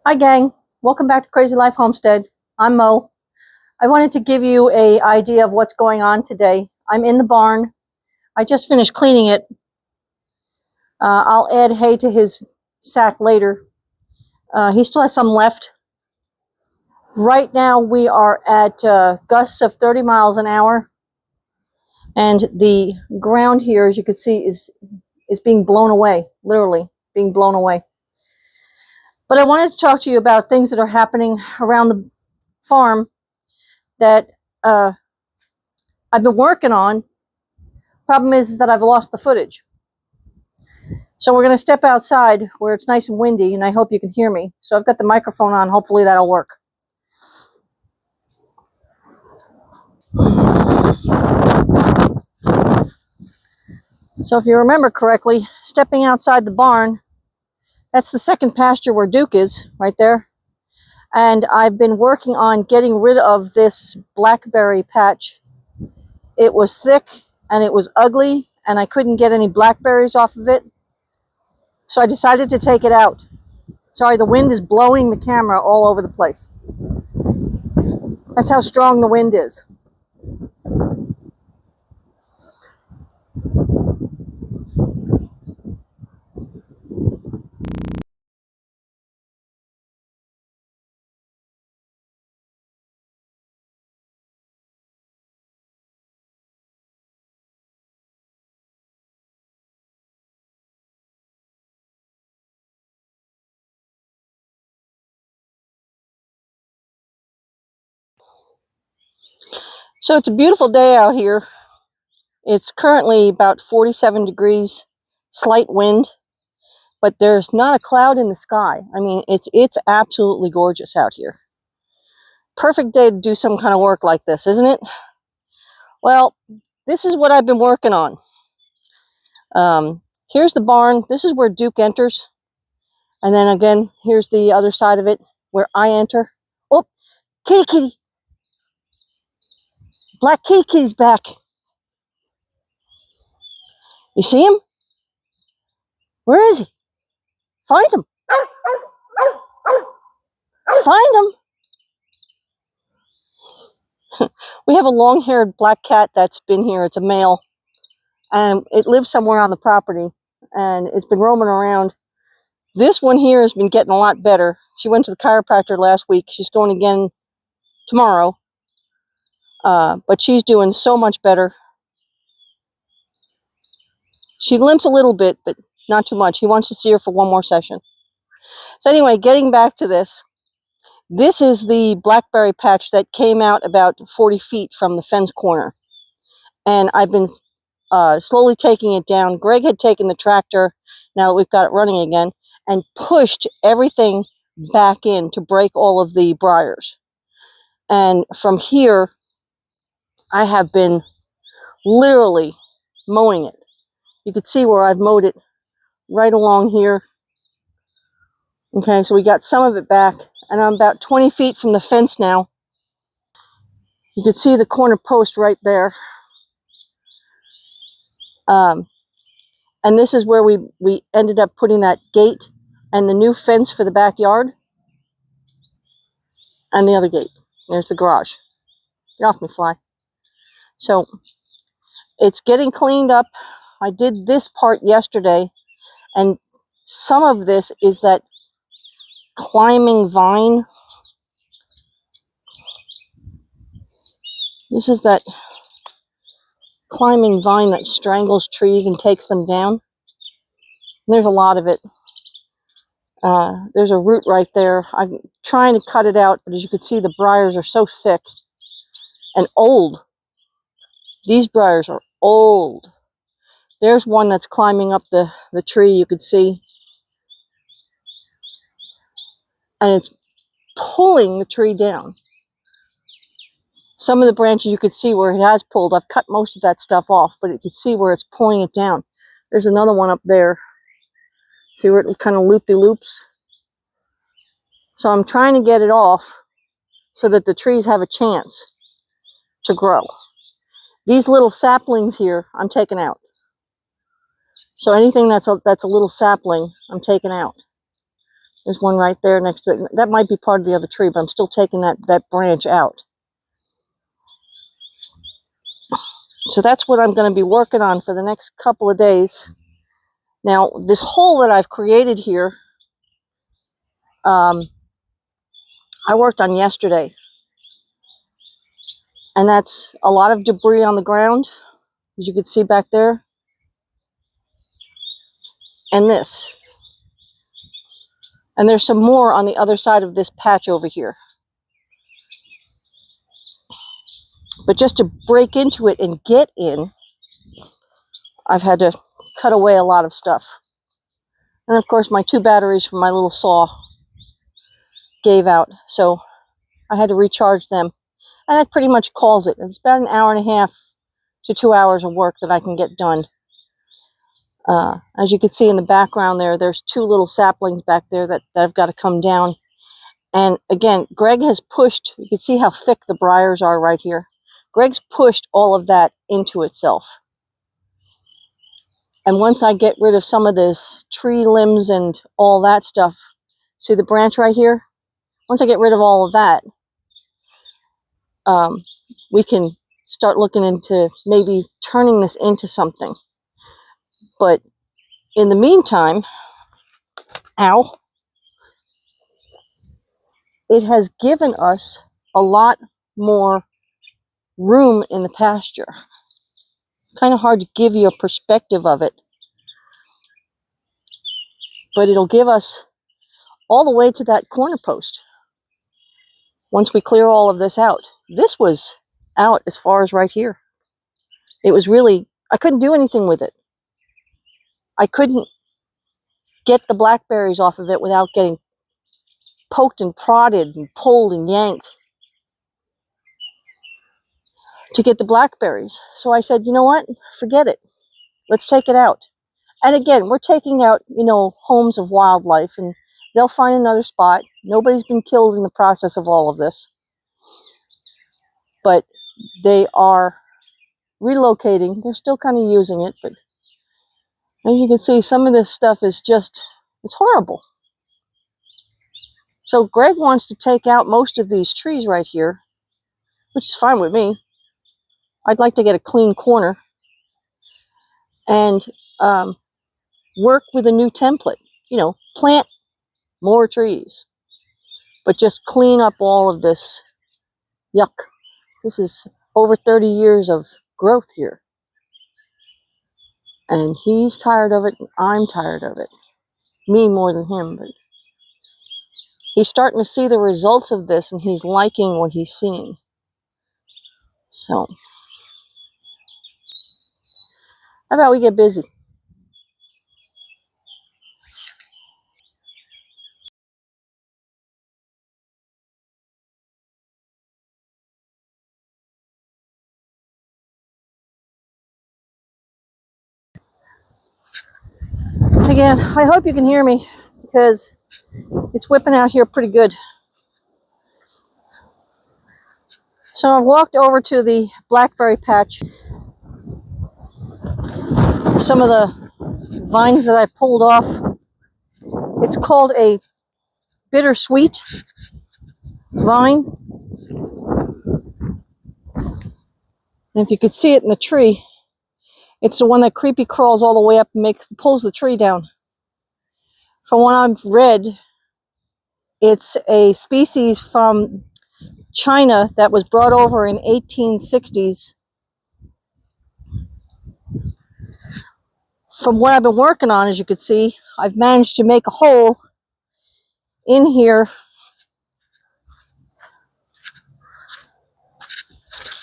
Hi gang, welcome back to Crazy Life Homestead. I'm Mo. I wanted to give you an idea of what's going on today. I'm in the barn. I just finished cleaning it. I'll add hay to his sack later. He still has some left. Right now we are at gusts of 30 miles an hour. And the ground here, as you can see, is being blown away, literally being blown away. But I wanted to talk to you about things that are happening around the farm that I've been working on. Problem is that I've lost the footage. So we're going to step outside where it's nice and windy, and I hope you can hear me. So I've got the microphone on. Hopefully that'll work. So if you remember correctly, stepping outside the barn, that's the second pasture where Duke is, right there. And I've been working on getting rid of this blackberry patch. It was thick and it was ugly, and I couldn't get any blackberries off of it. So I decided to take it out. Sorry, the wind is blowing the camera all over the place. That's how strong the wind is. So it's a beautiful day out here. It's currently about 47 degrees, slight wind, but there's not a cloud in the sky. I mean, it's absolutely gorgeous out here. Perfect day to do some kind of work like this, isn't it? Well, this is what I've been working on. Here's the barn. This is where Duke enters. And then again, here's the other side of it where I enter. Oh, kitty kitty. Black kitty kitty's back. You see him? Where is he? Find him. Find him. We have a long-haired black cat that's been here. It's a male. And it lives somewhere on the property. And it's been roaming around. This one here has been getting a lot better. She went to the chiropractor last week. She's going again tomorrow. But she's doing so much better. She limps a little bit, but not too much. He wants to see her for one more session. So anyway, getting back to this. This is the blackberry patch that came out about 40 feet from the fence corner. And I've been slowly taking it down. Greg had taken the tractor, now that we've got it running again, and pushed everything back in to break all of the briars. And from here, I have been literally mowing it. You can see where I've mowed it right along here. Okay, so we got some of it back, and I'm about 20 feet from the fence now. You can see the corner post right there. And this is where we ended up putting that gate and the new fence for the backyard. And the other gate. There's the garage. Get off me, fly. So it's getting cleaned up. I did this part yesterday, and some of this is that climbing vine. This is that climbing vine that strangles trees and takes them down. And there's a lot of it. There's a root right there. I'm trying to cut it out, but as you can see, the briars are so thick and old. These briars are old. There's one that's climbing up the tree, you could see. And it's pulling the tree down. Some of the branches you could see where it has pulled. I've cut most of that stuff off, but you can see where it's pulling it down. There's another one up there. See where it kind of loop-de-loops? So I'm trying to get it off so that the trees have a chance to grow. These little saplings here, I'm taking out. So anything that's a little sapling, I'm taking out. There's one right there next to it. That might be part of the other tree, but I'm still taking that branch out. So that's what I'm going to be working on for the next couple of days. Now, this hole that I've created here, I worked on yesterday. And that's a lot of debris on the ground, as you can see back there. And this. And there's some more on the other side of this patch over here. But just to break into it and get in, I've had to cut away a lot of stuff. And of course, my 2 batteries from my little saw gave out, so I had to recharge them. And that pretty much calls it. It's about an hour and a half to 2 hours of work that I can get done. As you can see in the background there's 2 little saplings back there that have got to come down. And again, Greg has pushed, you can see how thick the briars are right here. Greg's pushed all of that into itself. And once I get rid of some of this tree limbs and all that stuff, see the branch right here? Once I get rid of all of that, we can start looking into maybe turning this into something. But in the meantime, it has given us a lot more room in the pasture. Kind of hard to give you a perspective of it. But it'll give us all the way to that corner post once we clear all of this out. This was out as far as right here. It was really, I couldn't do anything with it. I couldn't get the blackberries off of it without getting poked and prodded and pulled and yanked to get the blackberries. So I said, you know what? Forget it. Let's take it out. And again, we're taking out, homes of wildlife, and they'll find another spot. Nobody's been killed in the process of all of this. But they are relocating. They're still kind of using it, but as you can see, some of this stuff is just, it's horrible. So Greg wants to take out most of these trees right here, which is fine with me. I'd like to get a clean corner and work with a new template. Plant more trees, but just clean up all of this yuck. This is over 30 years of growth here. And he's tired of it, and I'm tired of it. Me more than him, but he's starting to see the results of this, and he's liking what he's seeing. So, how about we get busy? Again, I hope you can hear me, because it's whipping out here pretty good. So I've walked over to the blackberry patch. Some of the vines that I pulled off, it's called a bittersweet vine. And if you could see it in the tree, it's the one that creepy crawls all the way up and pulls the tree down. From what I've read, it's a species from China that was brought over in 1860s. From what I've been working on, as you can see, I've managed to make a hole in here.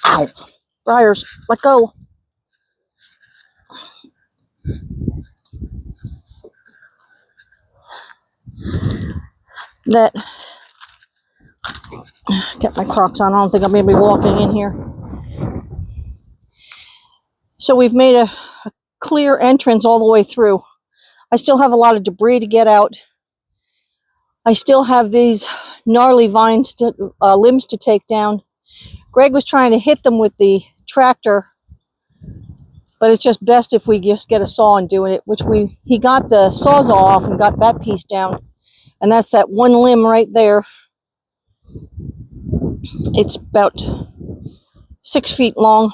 Ow! Briars, let go. That, get my Crocs on, I don't think I'm going to be walking in here. So we've made a clear entrance all the way through. I still have a lot of debris to get out. I still have these gnarly vines, limbs to take down. Greg was trying to hit them with the tractor, but it's just best if we just get a saw and do it, which he got the sawzall off and got that piece down. And that's that one limb right there. It's about 6 feet long,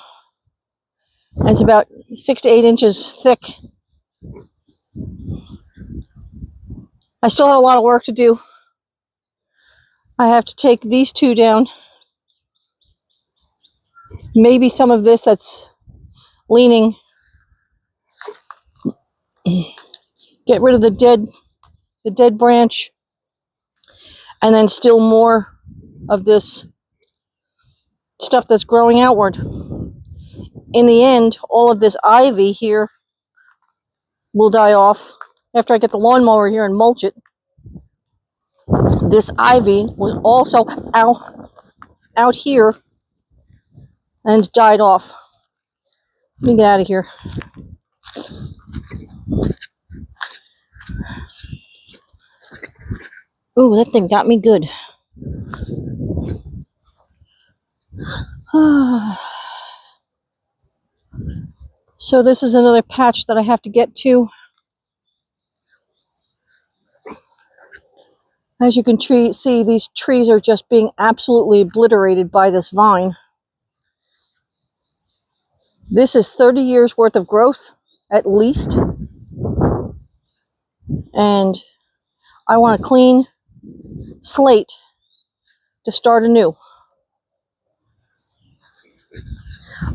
and it's about 6 to 8 inches thick. I still have a lot of work to do. I have to take these two down. Maybe some of this that's leaning. Get rid of the dead branch, and then still more of this stuff that's growing outward. In the end, all of this ivy here will die off after I get the lawnmower here and mulch it. This ivy was also out here and it's died off. Let me get out of here. Ooh, that thing got me good. So this is another patch that I have to get to. As you can see, these trees are just being absolutely obliterated by this vine. This is 30 years worth of growth, at least. And I want a clean slate to start anew.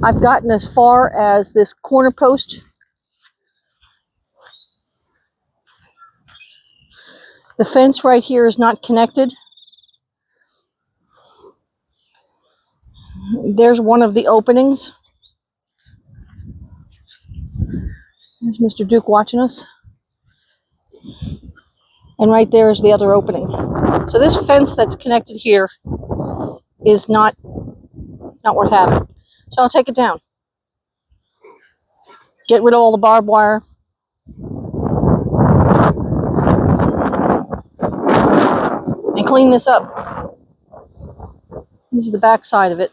I've gotten as far as this corner post. The fence right here is not connected. There's one of the openings. There's Mr. Duke watching us. And right there is the other opening. So this fence that's connected here is not worth having. So I'll take it down. Get rid of all the barbed wire. And clean this up. This is the back side of it.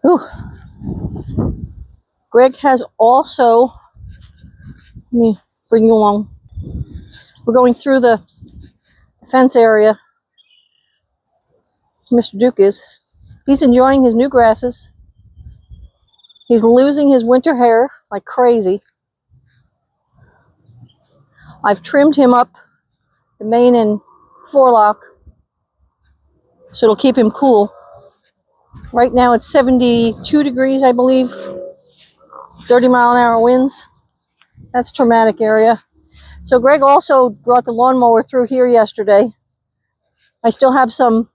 Ooh. Greg has also, let me bring you along. We're going through the fence area. Mr. Duke is. He's enjoying his new grasses. He's losing his winter hair like crazy. I've trimmed him up the mane and forelock so it'll keep him cool. Right now it's 72 degrees, I believe. 30-mile-an-hour winds. That's traumatic area. So Greg also brought the lawnmower through here yesterday. I still have some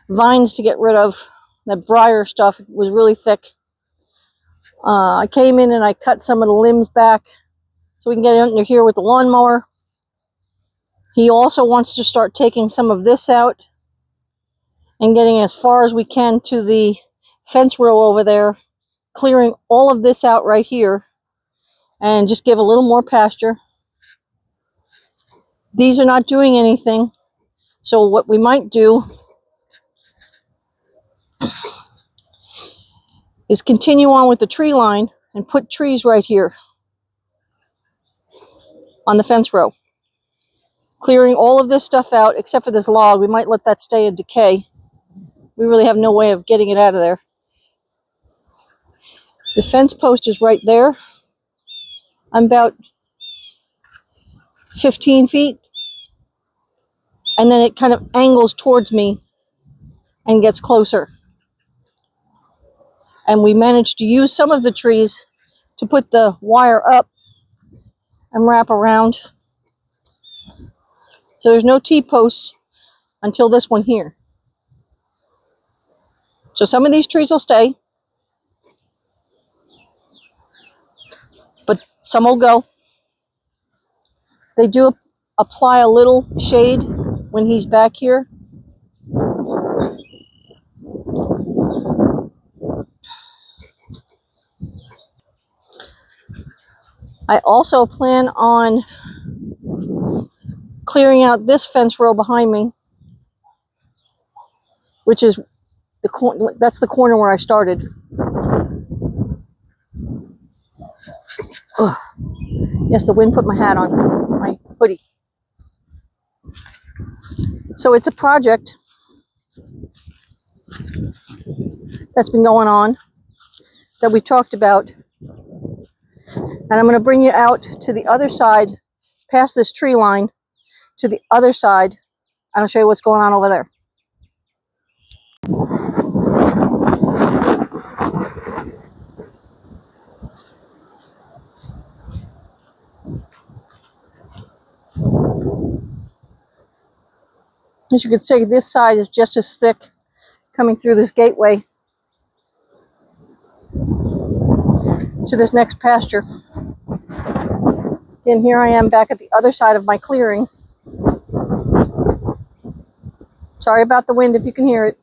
vines to get rid of. That briar stuff was really thick. I came in and I cut some of the limbs back so we can get under here with the lawnmower. He also wants to start taking some of this out and getting as far as we can to the fence row over there, clearing all of this out right here and just give a little more pasture. These are not doing anything, so what we might do is continue on with the tree line and put trees right here on the fence row. Clearing all of this stuff out except for this log. We might let that stay and decay. We really have no way of getting it out of there. The fence post is right there. I'm about 15 feet. And then it kind of angles towards me and gets closer. And we managed to use some of the trees to put the wire up and wrap around. So there's no T-posts until this one here. So some of these trees will stay, but some will go. They do apply a little shade when he's back here. I also plan on clearing out this fence row behind me, which is That's the corner where I started. Ugh. Yes, the wind put my hat on, my hoodie. So it's a project that's been going on that we talked about. And I'm going to bring you out to the other side, past this tree line, to the other side, and I'll show you what's going on over there. As you can see, this side is just as thick coming through this gateway to this next pasture. And here I am back at the other side of my clearing. Sorry about the wind if you can hear it.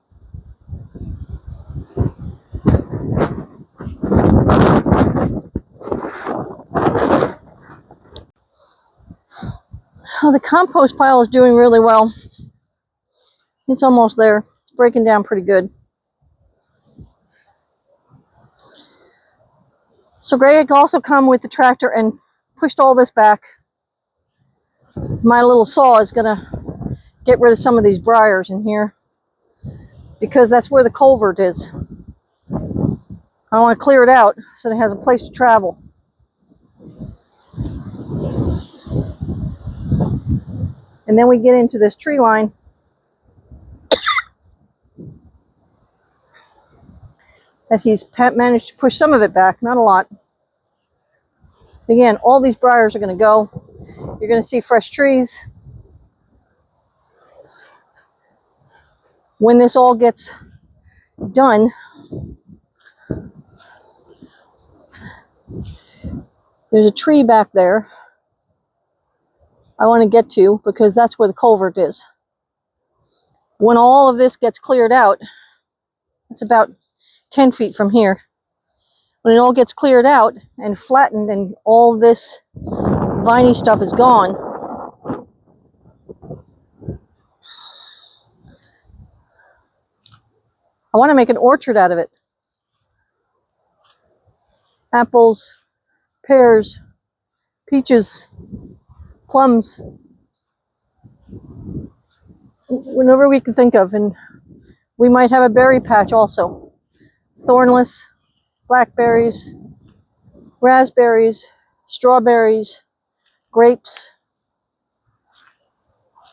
Oh, the compost pile is doing really well. It's almost there. It's breaking down pretty good. So Greg also come with the tractor and pushed all this back. My little saw is going to get rid of some of these briars in here because that's where the culvert is. I want to clear it out so it has a place to travel. And then we get into this tree line. That he's managed to push some of it back, not a lot. Again, all these briars are going to go. You're going to see fresh trees. When this all gets done, there's a tree back there I want to get to because that's where the culvert is. When all of this gets cleared out, it's about 10 feet from here. When it all gets cleared out and flattened and all this viney stuff is gone, I want to make an orchard out of it. Apples, pears, peaches, plums, whenever we can think of. And we might have a berry patch also. Thornless, blackberries, raspberries, strawberries, grapes,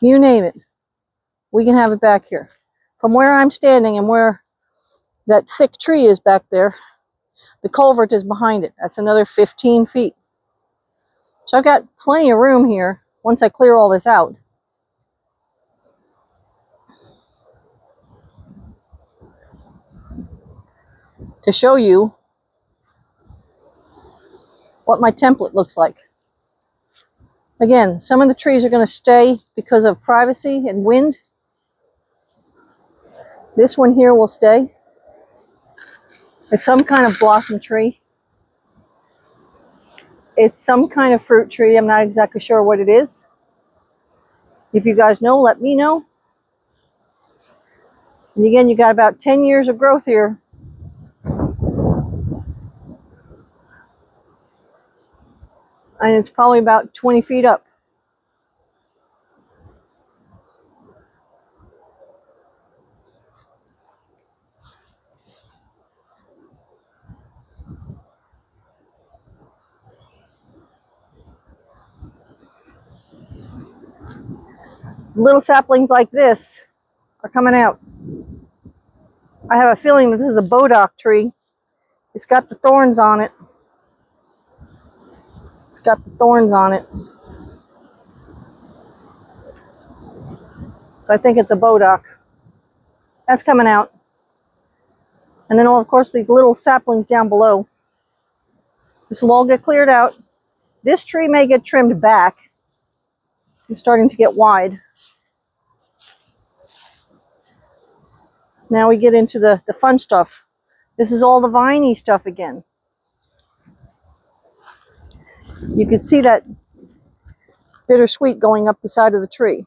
you name it. We can have it back here. From where I'm standing and where that thick tree is back there, the culvert is behind it. That's another 15 feet. So I've got plenty of room here once I clear all this out. To show you what my template looks like. Again, some of the trees are going to stay because of privacy and wind. This one here will stay. It's some kind of blossom tree. It's some kind of fruit tree. I'm not exactly sure what it is. If you guys know, let me know. And again, you got about 10 years of growth here. And it's probably about 20 feet up. Little saplings like this are coming out. I have a feeling that this is a bodock tree. It's got the thorns on it. It's got the thorns on it. So I think it's a bodock. That's coming out. And then, of course, these little saplings down below. This will all get cleared out. This tree may get trimmed back. It's starting to get wide. Now we get into the fun stuff. This is all the viney stuff again. You can see that bittersweet going up the side of the tree.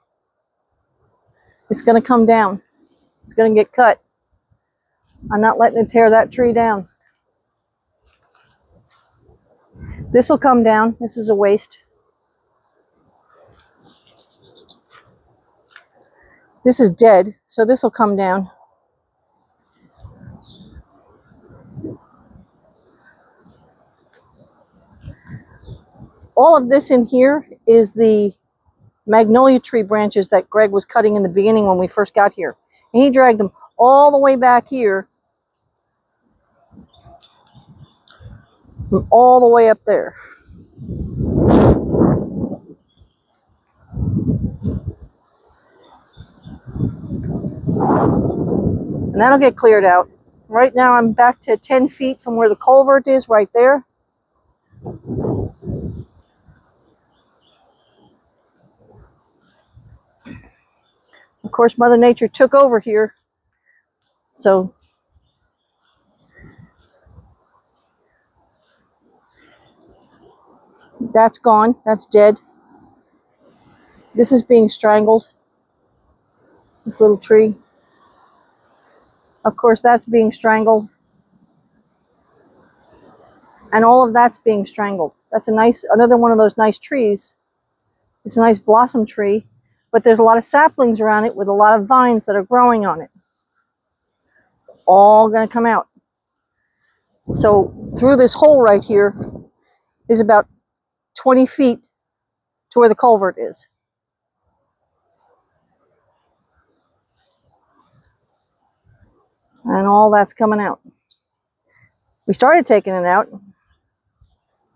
It's going to come down. It's going to get cut. I'm not letting it tear that tree down. This will come down. This is a waste. This is dead, so this will come down. All of this in here is the magnolia tree branches that Greg was cutting in the beginning when we first got here. And he dragged them all the way back here, from all the way up there. And that'll get cleared out. Right now I'm back to 10 feet from where the culvert is, right there. Of course, Mother Nature took over here. So that's gone. That's dead. This is being strangled. This little tree. Of course, that's being strangled. And all of that's being strangled. That's another one of those nice trees. It's a nice blossom tree, but there's a lot of saplings around it with a lot of vines that are growing on it. It's all going to come out. So through this hole right here is about 20 feet to where the culvert is. And all that's coming out. We started taking it out. You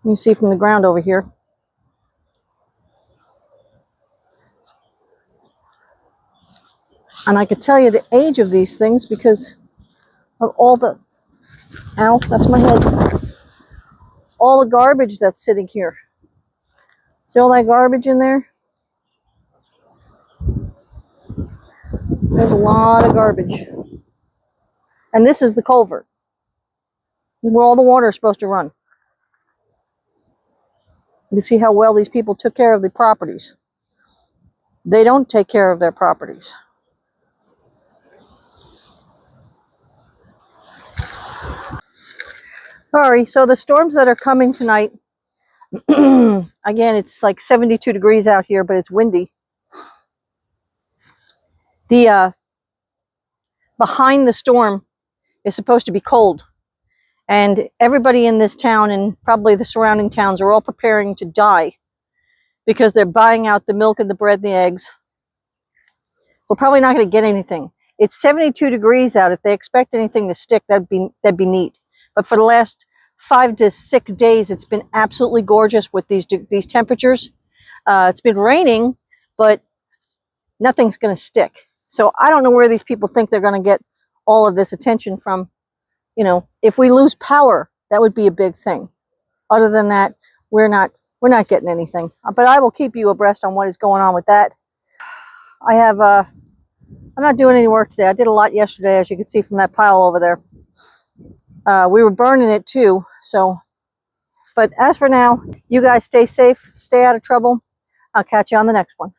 can see from the ground over here. And I could tell you the age of these things because of all the, ow, that's my head. All the garbage that's sitting here. See all that garbage in there? There's a lot of garbage. And this is the culvert, where all the water is supposed to run. You see how well these people took care of the properties. They don't take care of their properties. Sorry, so the storms that are coming tonight, again, it's like 72 degrees out here, but it's windy. The behind the storm is supposed to be cold. And everybody in this town and probably the surrounding towns are all preparing to die because they're buying out the milk and the bread and the eggs. We're probably not going to get anything. It's 72 degrees out. If they expect anything to stick, that'd be neat. But for the last 5 to 6 days, it's been absolutely gorgeous with these temperatures. It's been raining, but nothing's going to stick. So I don't know where these people think they're going to get all of this attention from. You know, if we lose power, that would be a big thing. Other than that, we're not getting anything. But I will keep you abreast on what is going on with that. I'm not doing any work today. I did a lot yesterday, as you can see from that pile over there. We were burning it too. So, but as for now, you guys stay safe, stay out of trouble. I'll catch you on the next one.